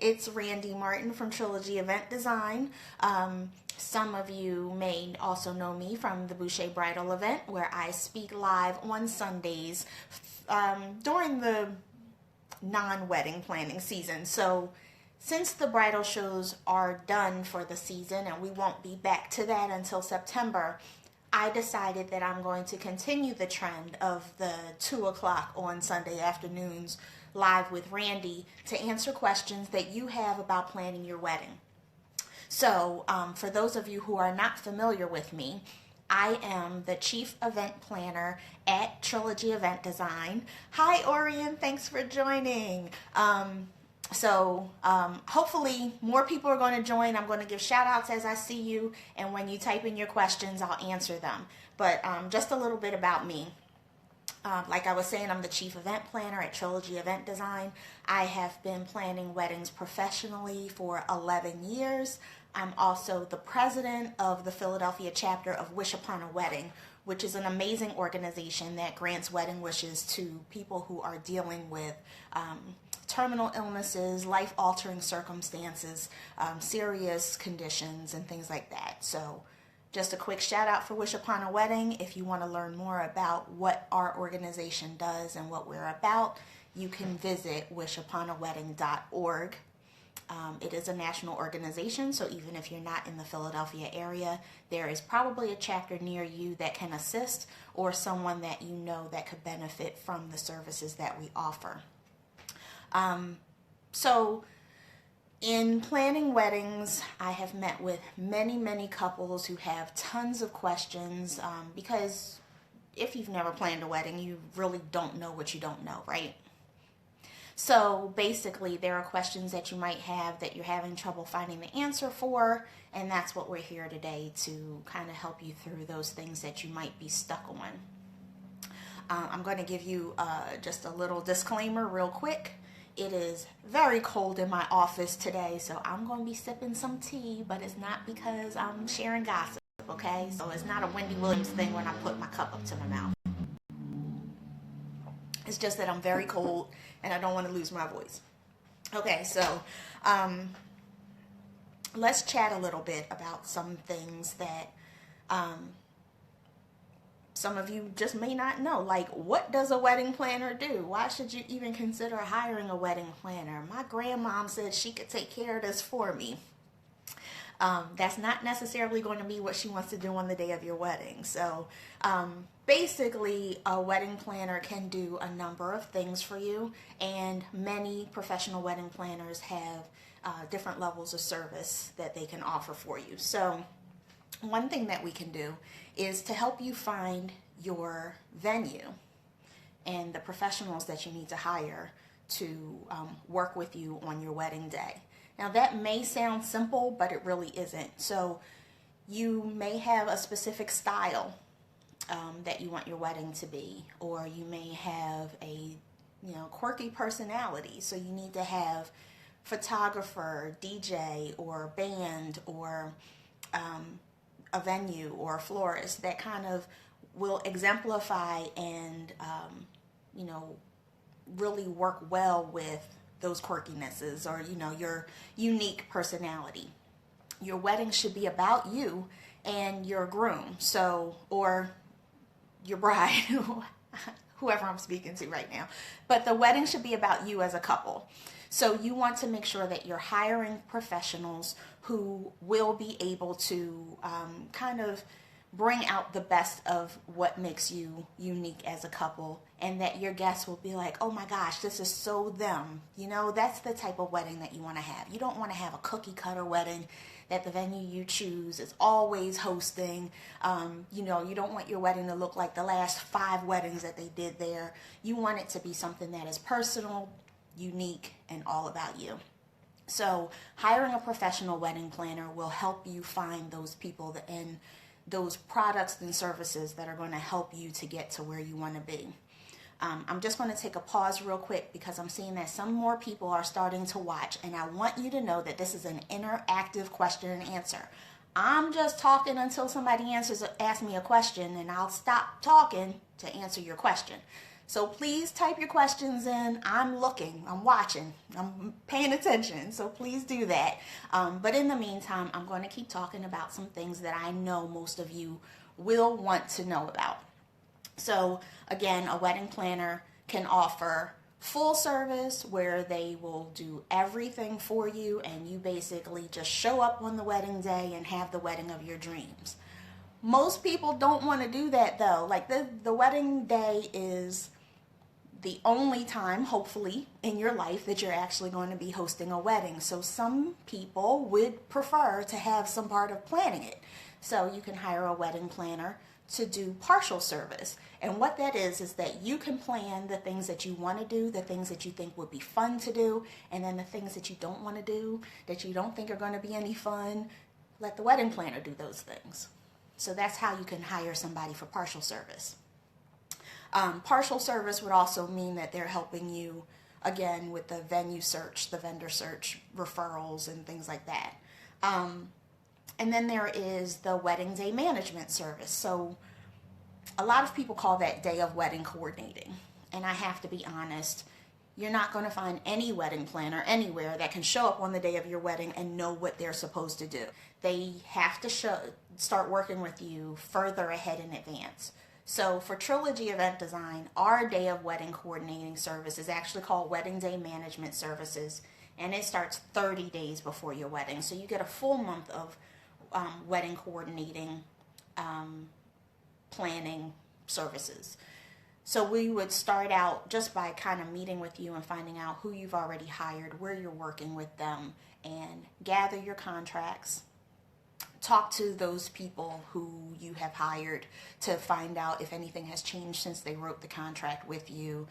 It's Randy Martin from Trilogy Event Design. Some of you may also know me from the Boucher Bridal event, where I speak live on Sundays during the non-wedding planning season. So since the bridal shows are done for the season and we won't be back to that until September, I decided that I'm going to continue the trend of the 2 o'clock on Sunday afternoons live with Randy to answer questions that you have about planning your wedding. So for those of you who are not familiar with me, I am the Chief Event Planner at Trilogy Event Design. Hi, Orion. Thanks for joining. Hopefully more people are going to join. I'm going to give shout outs as I see you, and when you type in your questions, I'll answer them. But just a little bit about me. Like I was saying, I'm the Chief Event Planner at Trilogy Event Design. I have been planning weddings professionally for 11 years. I'm also the president of the Philadelphia chapter of Wish Upon a Wedding, which is an amazing organization that grants wedding wishes to people who are dealing with terminal illnesses, life-altering circumstances, serious conditions, and things like that. So just a quick shout out for Wish Upon a Wedding. If you want to learn more about what our organization does and what we're about, you can visit wishuponawedding.org. It is a national organization, so even if you're not in the Philadelphia area, there is probably a chapter near you that can assist, or someone that you know that could benefit from the services that we offer. So in planning weddings, I have met with many couples who have tons of questions, because if you've never planned a wedding, you really don't know what you don't know, right? So basically, there are questions that you might have that you're having trouble finding the answer for, and that's what we're here today to kind of help you through those things that you might be stuck on. I'm going to give you just a little disclaimer real quick. It is very cold in my office today, so I'm going to be sipping some tea, but it's not because I'm sharing gossip, okay? So it's not a Wendy Williams thing when I put my cup up to my mouth. It's just that I'm very cold and I don't want to lose my voice. Okay, so let's chat a little bit about some things that some of you just may not know. Like, what does a wedding planner do? Why should you even consider hiring a wedding planner? My grandmom said she could take care of this for me. That's not necessarily going to be what she wants to do on the day of your wedding. So basically, a wedding planner can do a number of things for you, and many professional wedding planners have different levels of service that they can offer for you. So one thing that we can do is to help you find your venue and the professionals that you need to hire to work with you on your wedding day. Now that may sound simple, but it really isn't. So you may have a specific style that you want your wedding to be, or you may have a quirky personality. So you need to have photographer, DJ, or band, or a venue or a florist that kind of will exemplify and really work well with those quirkinesses, or your unique personality. Your wedding should be about you and your groom, or your bride, whoever I'm speaking to right now. But the wedding should be about you as a couple. So you want to make sure that you're hiring professionals who will be able to kind of bring out the best of what makes you unique as a couple, and that your guests will be like, oh my gosh, this is so them. That's the type of wedding that you want to have. You don't want to have a cookie cutter wedding that the venue you choose is always hosting. You don't want your wedding to look like the last 5 weddings that they did there. You want it to be something that is personal, unique, and all about you. So hiring a professional wedding planner will help you find those people and those products and services that are going to help you to get to where you want to be. I'm just going to take a pause real quick because I'm seeing that some more people are starting to watch, and I want you to know that this is an interactive question and answer. I'm just talking until somebody asks me a question, and I'll stop talking to answer your question. So please type your questions in. I'm looking, I'm watching, I'm paying attention. So please do that. But in the meantime, I'm going to keep talking about some things that I know most of you will want to know about. So again, a wedding planner can offer full service where they will do everything for you and you basically just show up on the wedding day and have the wedding of your dreams. Most people don't want to do that though. Like the wedding day is the only time, hopefully, in your life that you're actually going to be hosting a wedding. So some people would prefer to have some part of planning it. So you can hire a wedding planner to do partial service. And what that is that you can plan the things that you want to do, the things that you think would be fun to do, and then the things that you don't want to do, that you don't think are going to be any fun, let the wedding planner do those things. So that's how you can hire somebody for partial service. Partial service would also mean that they're helping you, again, with the venue search, the vendor search, referrals, and things like that. And then there is the wedding day management service. So a lot of people call that day of wedding coordinating. And I have to be honest, you're not going to find any wedding planner anywhere that can show up on the day of your wedding and know what they're supposed to do. They have to start working with you further ahead in advance. So for Trilogy Event Design, our day of wedding coordinating service is actually called Wedding Day Management Services, and it starts 30 days before your wedding. So you get a full month of wedding coordinating, planning services. So we would start out just by kind of meeting with you and finding out who you've already hired, where you're working with them, and gather your contracts. Talk to those people who you have hired to find out if anything has changed since they wrote the contract with you.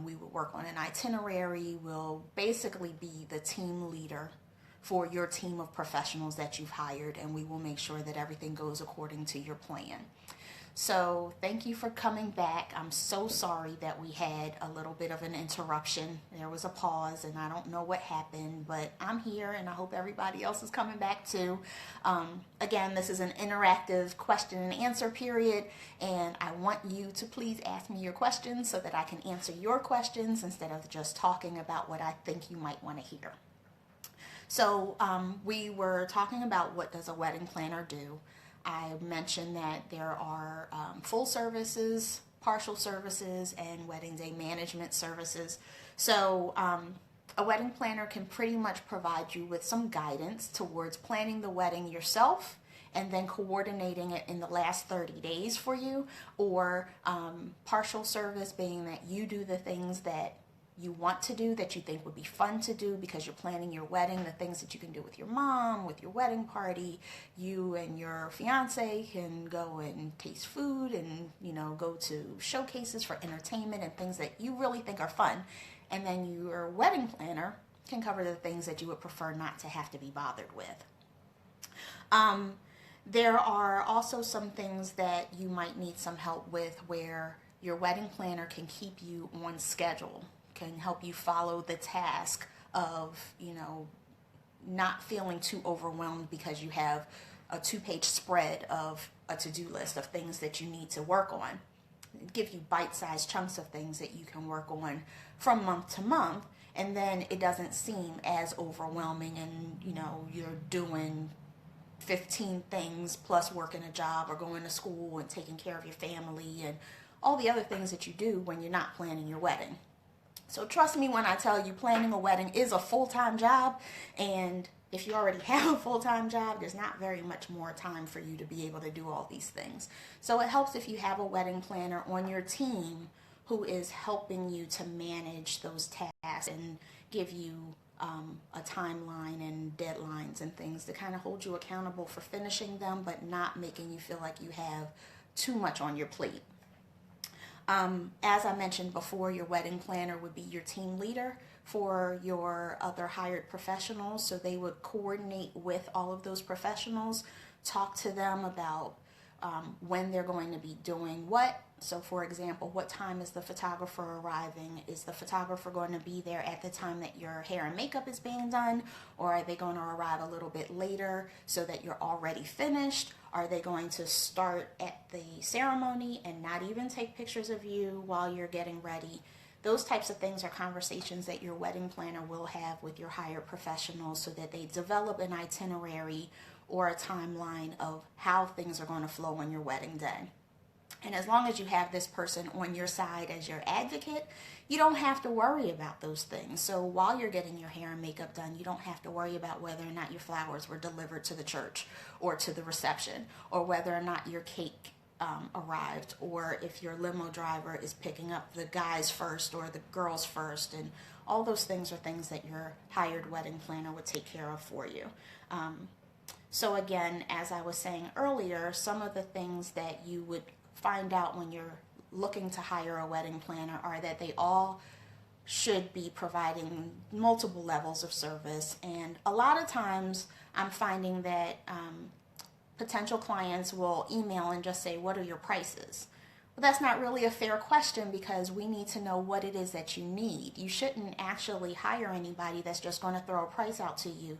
We will work on an itinerary. We'll basically be the team leader for your team of professionals that you've hired, and we will make sure that everything goes according to your plan. So thank you for coming back. I'm so sorry that we had a little bit of an interruption. There was a pause and I don't know what happened, but I'm here and I hope everybody else is coming back too. Again, this is an interactive question and answer period, and I want you to please ask me your questions so that I can answer your questions instead of just talking about what I think you might want to hear. So we were talking about what does a wedding planner do. I mentioned that there are full services, partial services, and wedding day management services. So a wedding planner can pretty much provide you with some guidance towards planning the wedding yourself and then coordinating it in the last 30 days for you, or partial service being that you do the things that you want to do, that you think would be fun to do because you're planning your wedding, the things that you can do with your mom, with your wedding party. You and your fiance can go and taste food and, go to showcases for entertainment and things that you really think are fun. And then your wedding planner can cover the things that you would prefer not to have to be bothered with. There are also some things that you might need some help with where your wedding planner can keep you on schedule, can help you follow the task of, not feeling too overwhelmed because you have a 2-page spread of a to-do list of things that you need to work on. Give you bite-sized chunks of things that you can work on from month to month, and then it doesn't seem as overwhelming and, you're doing 15 things plus working a job or going to school and taking care of your family and all the other things that you do when you're not planning your wedding. So trust me when I tell you planning a wedding is a full-time job, and if you already have a full-time job, there's not very much more time for you to be able to do all these things. So it helps if you have a wedding planner on your team who is helping you to manage those tasks and give you a timeline and deadlines and things to kind of hold you accountable for finishing them, but not making you feel like you have too much on your plate. As I mentioned before, your wedding planner would be your team leader for your other hired professionals. So they would coordinate with all of those professionals, talk to them about when they're going to be doing what, So for example, what time is the photographer arriving? Is the photographer going to be there at the time that your hair and makeup is being done? Or are they going to arrive a little bit later so that you're already finished? Are they going to start at the ceremony and not even take pictures of you while you're getting ready? Those types of things are conversations that your wedding planner will have with your hired professionals so that they develop an itinerary or a timeline of how things are going to flow on your wedding day. And as long as you have this person on your side as your advocate, you don't have to worry about those things. So while you're getting your hair and makeup done, you don't have to worry about whether or not your flowers were delivered to the church or to the reception, or whether or not your cake arrived, or if your limo driver is picking up the guys first or the girls first. And all those things are things that your hired wedding planner would take care of for you. So again, as I was saying earlier, some of the things that you would find out when you're looking to hire a wedding planner are that they all should be providing multiple levels of service. And a lot of times I'm finding that potential clients will email and just say, what are your prices? Well, that's not really a fair question, because we need to know what it is that you need. You shouldn't actually hire anybody that's just going to throw a price out to you,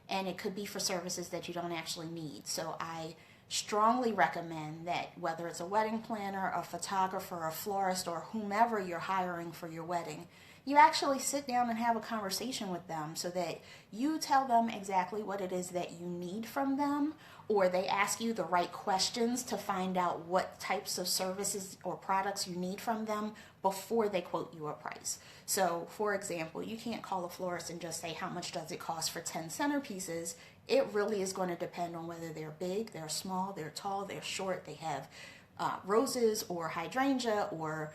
and it could be for services that you don't actually need. So I strongly recommend that whether it's a wedding planner, a photographer, a florist, or whomever you're hiring for your wedding, you actually sit down and have a conversation with them so that you tell them exactly what it is that you need from them, or they ask you the right questions to find out what types of services or products you need from them before they quote you a price. So for example, you can't call a florist and just say, how much does it cost for 10 centerpieces? It really is going to depend on whether they're big, they're small, they're tall, they're short, they have roses or hydrangea or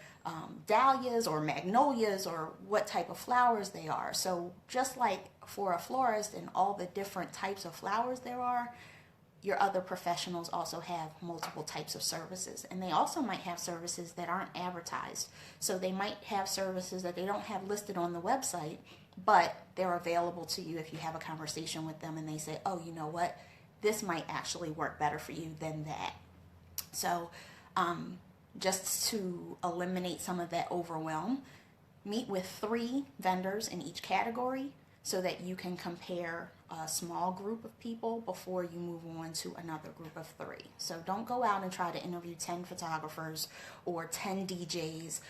dahlias or magnolias, or what type of flowers they are. So just like for a florist and all the different types of flowers there are, your other professionals also have multiple types of services. And they also might have services that aren't advertised. So they might have services that they don't have listed on the website, but they're available to you if you have a conversation with them and they say, oh, you know what, this might actually work better for you than that. So just to eliminate some of that overwhelm, meet with 3 vendors in each category so that you can compare a small group of people before you move on to another group of 3. So don't go out and try to interview 10 photographers or 10 DJs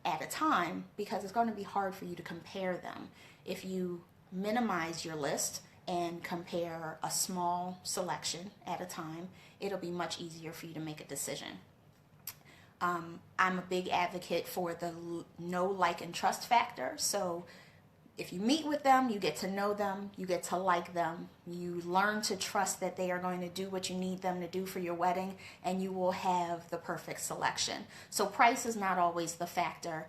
at a time, because it's going to be hard for you to compare them. If you minimize your list and compare a small selection at a time, it'll be much easier for you to make a decision. I'm a big advocate for the know, like, and trust factor. So if you meet with them, you get to know them, you get to like them, you learn to trust that they are going to do what you need them to do for your wedding, and you will have the perfect selection. So price is not always the factor.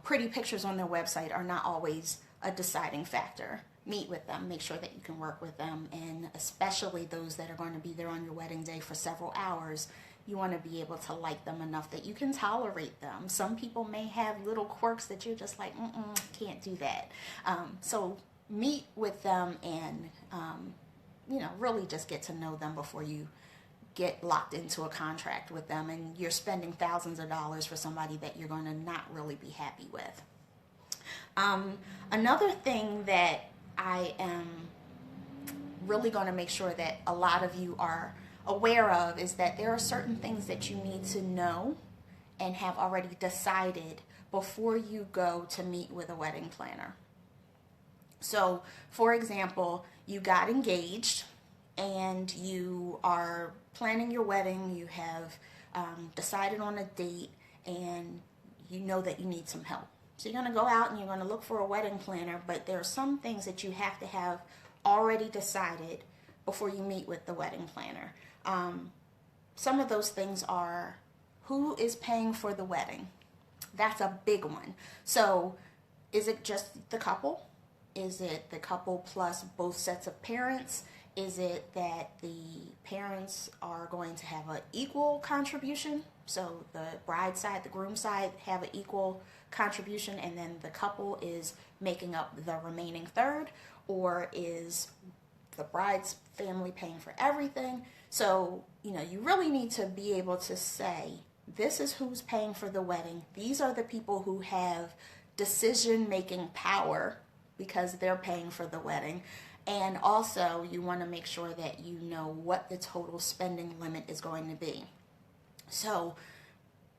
Pretty pictures on their website are not always a deciding factor. Meet with them, make sure that you can work with them, and especially those that are going to be there on your wedding day for several hours, you want to be able to like them enough that you can tolerate them. Some people may have little quirks that you're just like, can't do that. So meet with them and, really just get to know them before you get locked into a contract with them and you're spending thousands of dollars for somebody that you're going to not really be happy with. Another thing that I am really going to make sure that a lot of you are aware of is that there are certain things that you need to know and have already decided before you go to meet with a wedding planner. So, for example, you got engaged and you are planning your wedding, you have decided on a date, and you know that you need some help. So you're going to go out and you're going to look for a wedding planner, but there are some things that you have to have already decided before you meet with the wedding planner. Some of those things are, who is paying for the wedding? That's a big one. So is it just the couple? Is it the couple plus both sets of parents? Is it that the parents are going to have an equal contribution? So the bride side, the groom side have an equal contribution, and then the couple is making up the remaining third? Or is the bride's family paying for everything? So, you really need to be able to say this is who's paying for the wedding. These are the people who have decision-making power because they're paying for the wedding. And also, you want to make sure that you know what the total spending limit is going to be. So,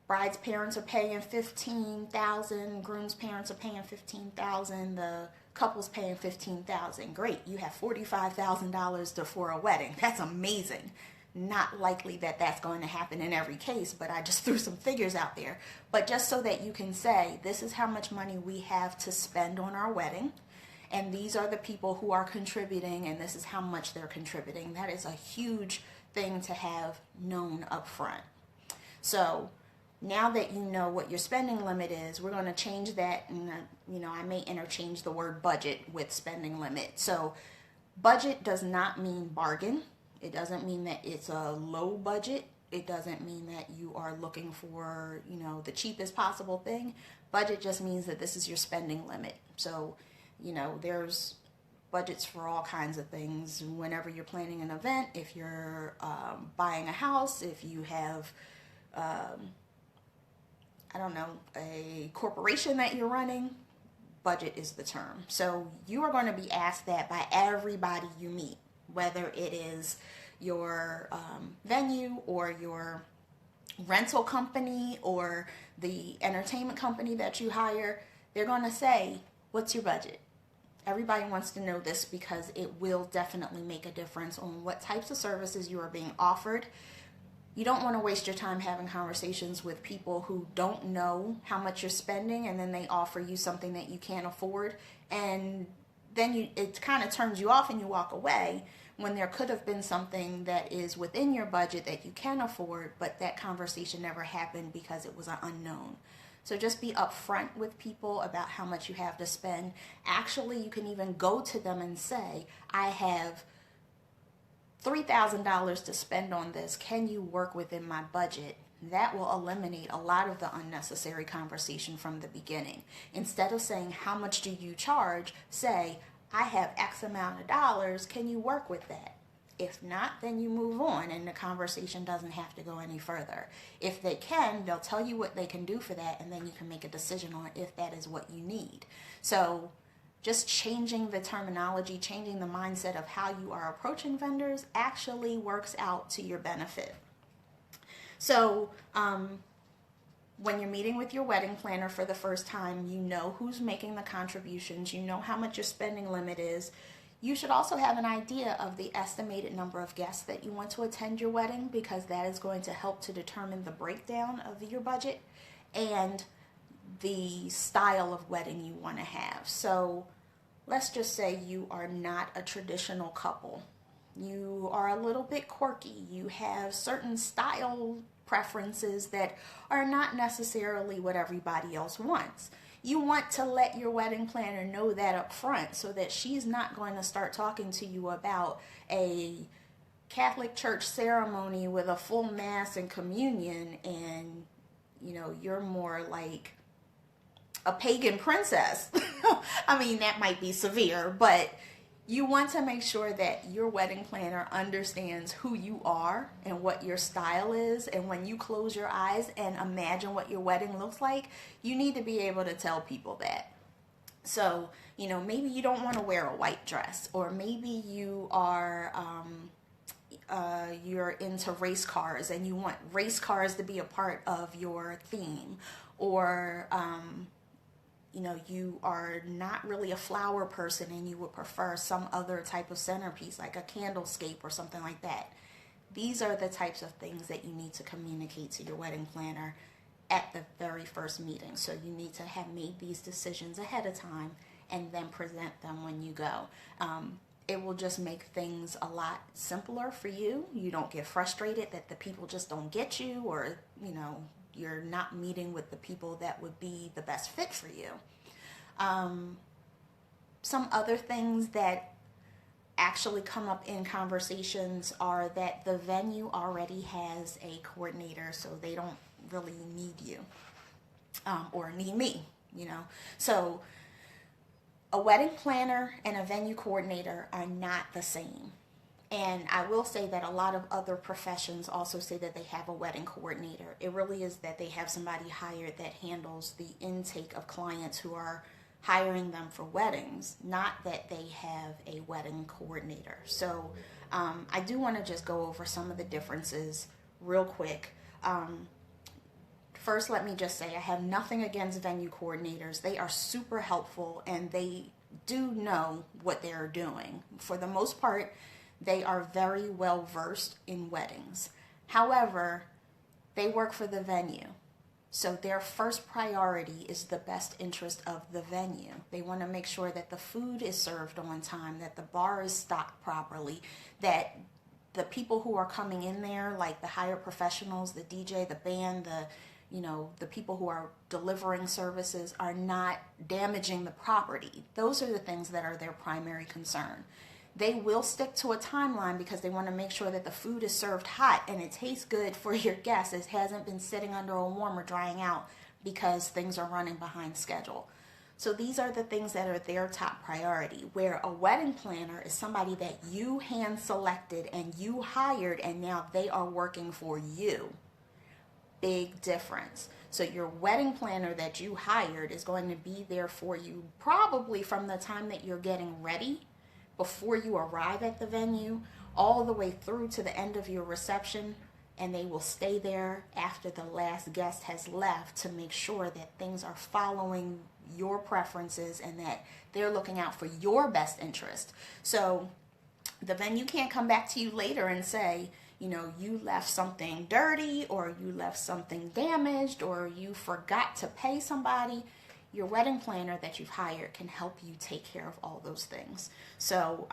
bride's parents are paying $15,000, groom's parents are paying $15,000, the couple's paying $15,000. Great, you have $45,000 for a wedding. That's amazing. Not likely that that's going to happen in every case, but I just threw some figures out there. But just so that you can say, this is how much money we have to spend on our wedding, and these are the people who are contributing, and this is how much they're contributing. That is a huge thing to have known up front. So now that you know what your spending limit is, we're going to change that, and I may interchange the word budget with spending limit. So budget does not mean bargain. It doesn't mean that it's a low budget. It doesn't mean that you are looking for, the cheapest possible thing. Budget just means that this is your spending limit. So, there's budgets for all kinds of things. Whenever you're planning an event, if you're buying a house, if you have, a corporation that you're running, budget is the term. So you are going to be asked that by everybody you meet, whether it is your venue or your rental company or the entertainment company that you hire. They're going to say, what's your budget? Everybody wants to know this because it will definitely make a difference on what types of services you are being offered. You don't want to waste your time having conversations with people who don't know how much you're spending, and then they offer you something that you can't afford, and then it kind of turns you off and you walk away, when there could have been something that is within your budget that you can afford, but that conversation never happened because it was an unknown. So just be upfront with people about how much you have to spend. Actually, you can even go to them and say, I have $3,000 to spend on this. Can you work within my budget? That will eliminate a lot of the unnecessary conversation from the beginning. Instead of saying, how much do you charge? Say, I have X amount of dollars. Can you work with that? If not, then you move on and the conversation doesn't have to go any further. If they can, they'll tell you what they can do for that, and then you can make a decision on if that is what you need. So just changing the terminology, changing the mindset of how you are approaching vendors actually works out to your benefit. So when you're meeting with your wedding planner for the first time, you know who's making the contributions, you know how much your spending limit is. You should also have an idea of the estimated number of guests that you want to attend your wedding, because that is going to help to determine the breakdown of your budget and the style of wedding you want to have. So let's just say you are not a traditional couple. You are a little bit quirky. You have certain style preferences that are not necessarily what everybody else wants. You want to let your wedding planner know that up front so that she's not going to start talking to you about a Catholic church ceremony with a full mass and communion, and you're more like a pagan princess. I mean, that might be severe, but you want to make sure that your wedding planner understands who you are and what your style is. And when you close your eyes and imagine what your wedding looks like, you need to be able to tell people that. So, maybe you don't want to wear a white dress, or maybe you are, you're into race cars and you want race cars to be a part of your theme, or, you are not really a flower person and you would prefer some other type of centerpiece, like a candlescape or something like that. These are the types of things that you need to communicate to your wedding planner at the very first meeting. So you need to have made these decisions ahead of time and then present them when you go. It will just make things a lot simpler for you. You don't get frustrated that the people just don't get you, or, you're not meeting with the people that would be the best fit for you. Some other things that actually come up in conversations are that the venue already has a coordinator, so they don't really need you, or need me, So a wedding planner and a venue coordinator are not the same. And I will say that a lot of other professions also say that they have a wedding coordinator. It really is that they have somebody hired that handles the intake of clients who are hiring them for weddings, not that they have a wedding coordinator. So I do want to just go over some of the differences real quick. First, let me just say I have nothing against venue coordinators. They are super helpful and they do know what they're doing. For the most part, they are very well versed in weddings. However, they work for the venue. So their first priority is the best interest of the venue. They want to make sure that the food is served on time, that the bar is stocked properly, that the people who are coming in there, like the hired professionals, the DJ, the band, the people who are delivering services, are not damaging the property. Those are the things that are their primary concern. They will stick to a timeline because they want to make sure that the food is served hot and it tastes good for your guests. It hasn't been sitting under a warmer drying out because things are running behind schedule. So these are the things that are their top priority, where a wedding planner is somebody that you hand selected and you hired and now they are working for you. Big difference. So your wedding planner that you hired is going to be there for you probably from the time that you're getting ready, before you arrive at the venue, all the way through to the end of your reception, and they will stay there after the last guest has left to make sure that things are following your preferences and that they're looking out for your best interest. So the venue can't come back to you later and say, you left something dirty or you left something damaged or you forgot to pay somebody. Your wedding planner that you've hired can help you take care of all those things. So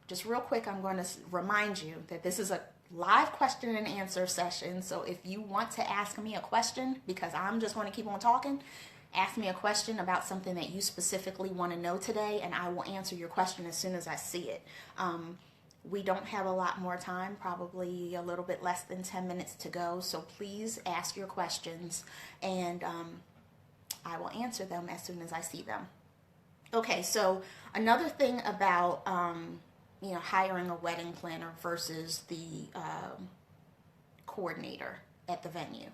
just real quick, I'm going to remind you that this is a live question and answer session. So if you want to ask me a question, because I'm just going to keep on talking, ask me a question about something that you specifically want to know today, and I will answer your question as soon as I see it. We don't have a lot more time, probably a little bit less than 10 minutes to go. So please ask your questions, and I will answer them as soon as I see them. Okay, so another thing about hiring a wedding planner versus the coordinator at the venue.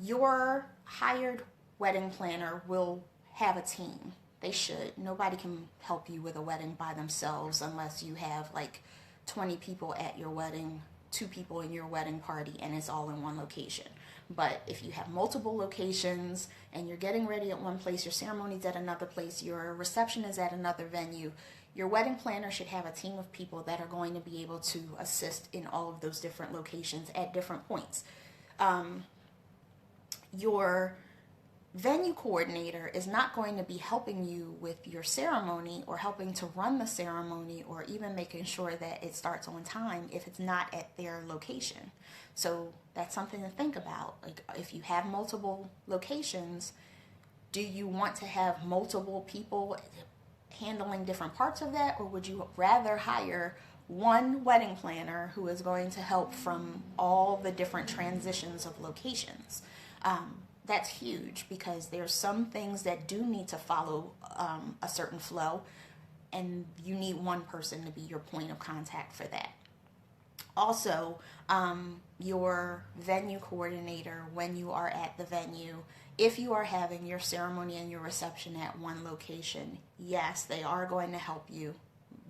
Your hired wedding planner will have a team. They should. Nobody can help you with a wedding by themselves unless you have like 20 people at your wedding, 2 people in your wedding party, and it's all in one location. But if you have multiple locations and you're getting ready at one place, your ceremony's at another place, your reception is at another venue, your wedding planner should have a team of people that are going to be able to assist in all of those different locations at different points. Your venue coordinator is not going to be helping you with your ceremony or helping to run the ceremony or even making sure that it starts on time if it's not at their location. So that's something to think about. Like, if you have multiple locations, do you want to have multiple people handling different parts of that, or would you rather hire one wedding planner who is going to help from all the different transitions of locations? That's huge, because there's some things that do need to follow a certain flow, and you need one person to be your point of contact for that. Also, your venue coordinator, when you are at the venue, if you are having your ceremony and your reception at one location, yes, they are going to help you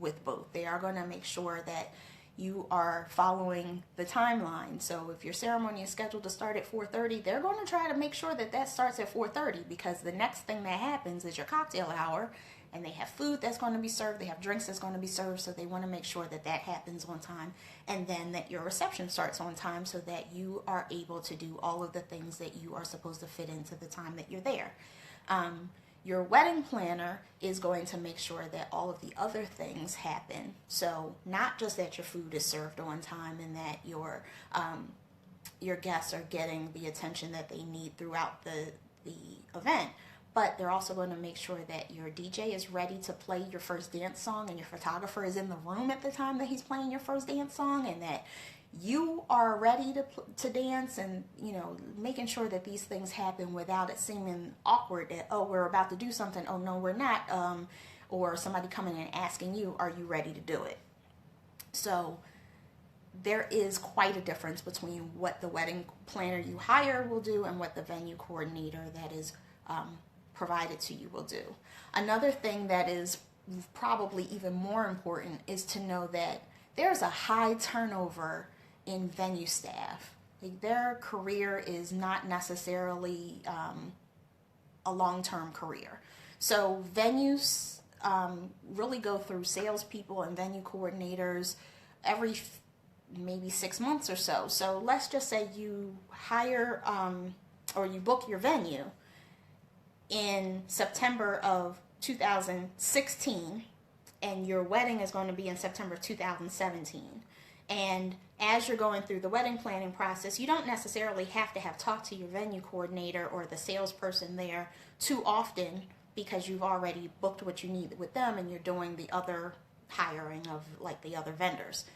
with both. They are going to make sure that you are following the timeline. So if your ceremony is scheduled to start at 4:30, they're going to try to make sure that that starts at 4:30, because the next thing that happens is your cocktail hour, and they have food that's going to be served, they have drinks that's going to be served, so they want to make sure that that happens on time, and then that your reception starts on time so that you are able to do all of the things that you are supposed to fit into the time that you're there. Your wedding planner is going to make sure that all of the other things happen. So not just that your food is served on time and that your guests are getting the attention that they need throughout the event, but they're also going to make sure that your DJ is ready to play your first dance song and your photographer is in the room at the time that he's playing your first dance song, and that you are ready to dance, and making sure that these things happen without it seeming awkward that, oh, we're about to do something, oh no we're not, or somebody coming in and asking you, are you ready to do it? So there is quite a difference between what the wedding planner you hire will do and what the venue coordinator that is provided to you will do. Another thing that is probably even more important is to know that there's a high turnover in venue staff. Like, their career is not necessarily a long-term career. So venues really go through salespeople and venue coordinators every maybe 6 months or so. So let's just say you hire or you book your venue in September of 2016, and your wedding is going to be in September 2017. And as you're going through the wedding planning process, you don't necessarily have to have talked to your venue coordinator or the salesperson there too often, because you've already booked what you need with them and you're doing the other hiring of like the other vendors.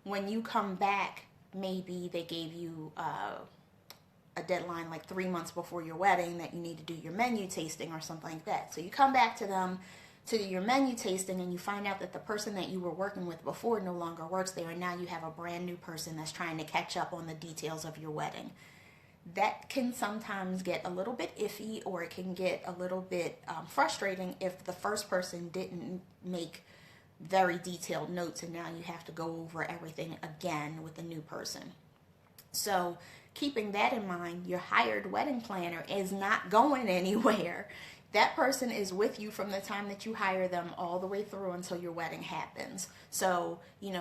When you come back, maybe they gave you a deadline like 3 months before your wedding that you need to do your menu tasting or something like that. So you come back to them to do your menu tasting and you find out that the person that you were working with before no longer works there, and now you have a brand new person that's trying to catch up on the details of your wedding. That can sometimes get a little bit iffy, or it can get a little bit frustrating if the first person didn't make very detailed notes and now you have to go over everything again with a new person. So keeping that in mind, your hired wedding planner is not going anywhere. That person is with you from the time that you hire them all the way through until your wedding happens. So,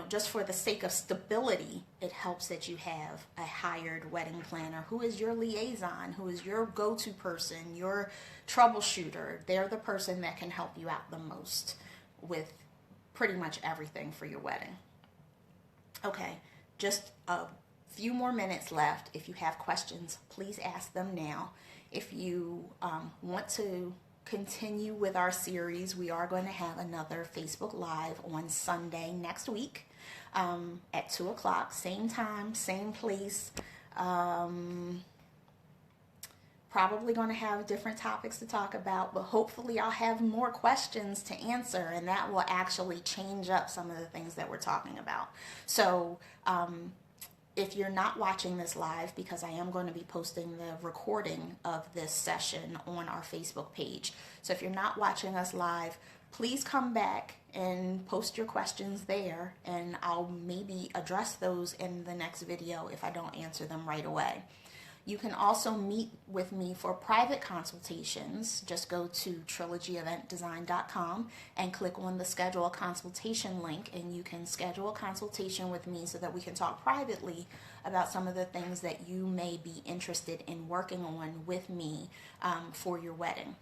just for the sake of stability, it helps that you have a hired wedding planner who is your liaison, who is your go-to person, your troubleshooter. They're the person that can help you out the most with pretty much everything for your wedding. Okay, just a few more minutes left. If you have questions, please ask them now. If you want to continue with our series, we are going to have another Facebook Live on Sunday next week at 2 o'clock, same time, same place. Probably going to have different topics to talk about, but hopefully I'll have more questions to answer, and that will actually change up some of the things that we're talking about. So if you're not watching this live, because I am going to be posting the recording of this session on our Facebook page. So if you're not watching us live, please come back and post your questions there, and I'll maybe address those in the next video if I don't answer them right away. You can also meet with me for private consultations. Just go to trilogyeventdesign.com and click on the schedule a consultation link, and you can schedule a consultation with me so that we can talk privately about some of the things that you may be interested in working on with me for your wedding.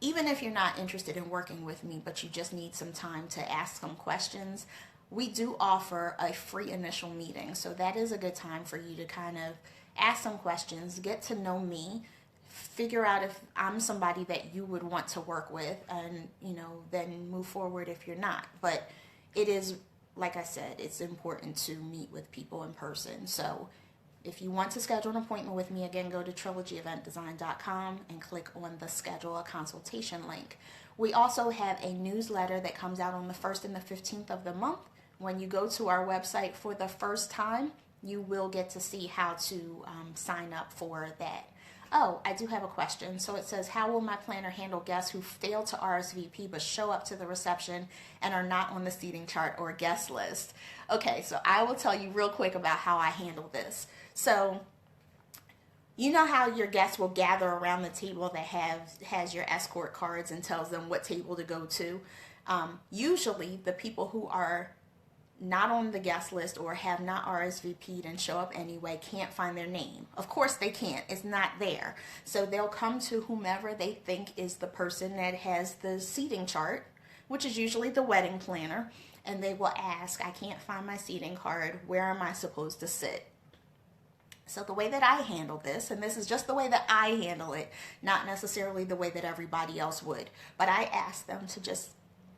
Even if you're not interested in working with me, but you just need some time to ask some questions, we do offer a free initial meeting. So that is a good time for you to kind of ask some questions, get to know me, figure out if I'm somebody that you would want to work with, and then move forward if you're not. But it is, like I said, it's important to meet with people in person. So if you want to schedule an appointment with me, again, go to trilogyeventdesign.com and click on the schedule a consultation link. We also have a newsletter that comes out on the 1st and the 15th of the month. When you go to our website for the first time, you will get to see how to sign up for that. Oh, I do have a question. So it says, how will my planner handle guests who fail to RSVP but show up to the reception and are not on the seating chart or guest list? Okay, so I will tell you real quick about how I handle this. So you know how your guests will gather around the table that has your escort cards and tells them what table to go to. Usually the people who are not on the guest list or have not RSVP'd and show up anyway can't find their name. Of course they can't. It's not there. So they'll come to whomever they think is the person that has the seating chart, which is usually the wedding planner, and they will ask, I can't find my seating card. Where am I supposed to sit? So the way that I handle this, and this is just the way that I handle it, not necessarily the way that everybody else would, but I ask them to just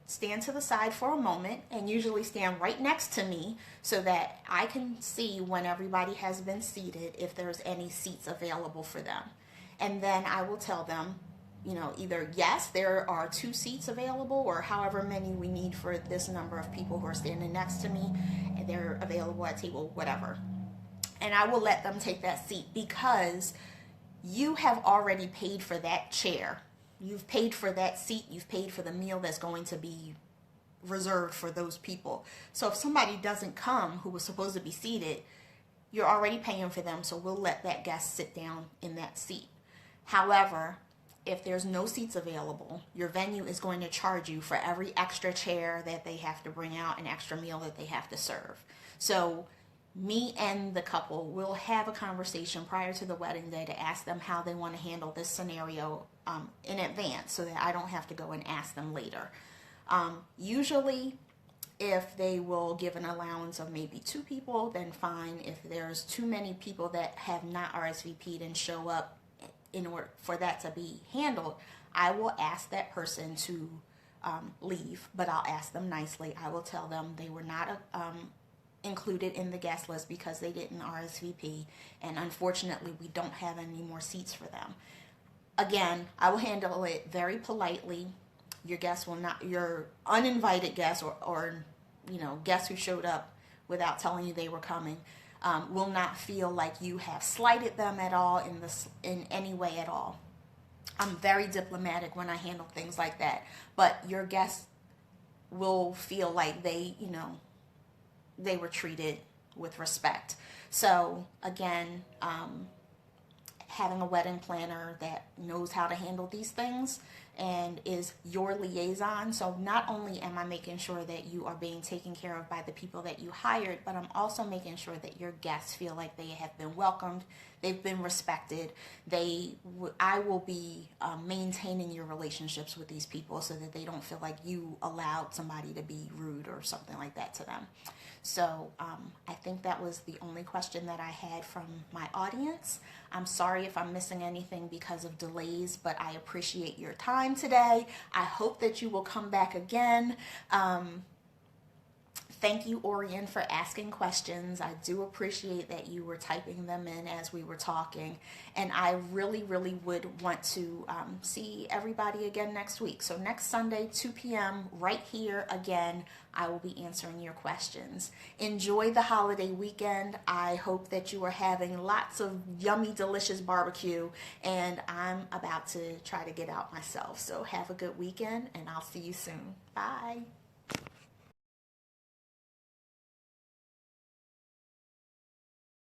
stand to the side for a moment, and usually stand right next to me so that I can see when everybody has been seated if there's any seats available for them. And then I will tell them, either yes, there are 2 seats available, or however many we need for this number of people who are standing next to me, and they're available at table, whatever. And I will let them take that seat because you have already paid for that chair. You've paid for that seat. You've paid for the meal that's going to be reserved for those people. So if somebody doesn't come who was supposed to be seated, you're already paying for them, so we'll let that guest sit down in that seat. However, if there's no seats available, your venue is going to charge you for every extra chair that they have to bring out, an extra meal that they have to serve. So me and the couple will have a conversation prior to the wedding day to ask them how they want to handle this scenario in advance, so that I don't have to go and ask them later. Usually, if they will give an allowance of maybe 2 people, then fine. If there's too many people that have not RSVP'd and show up in order for that to be handled, I will ask that person to leave, but I'll ask them nicely. I will tell them they were not included in the guest list because they didn't RSVP, and unfortunately we don't have any more seats for them. Again, I will handle it very politely. Your guests will not, your uninvited guests or guests who showed up without telling you they were coming, will not feel like you have slighted them at all in any way at all. I'm very diplomatic when I handle things like that, but your guests will feel like they were treated with respect. So again, having a wedding planner that knows how to handle these things and is your liaison. So not only am I making sure that you are being taken care of by the people that you hired, but I'm also making sure that your guests feel like they have been welcomed, they've been respected. I will be maintaining your relationships with these people so that they don't feel like you allowed somebody to be rude or something like that to them. So I think that was the only question that I had from my audience. I'm sorry if I'm missing anything because of delays, but I appreciate your time today. I hope that you will come back again. Thank you, Orion, for asking questions. I do appreciate that you were typing them in as we were talking. And I really, really would want to see everybody again next week. So next Sunday, 2 p.m., right here again, I will be answering your questions. Enjoy the holiday weekend. I hope that you are having lots of yummy, delicious barbecue. And I'm about to try to get out myself. So have a good weekend, and I'll see you soon. Bye.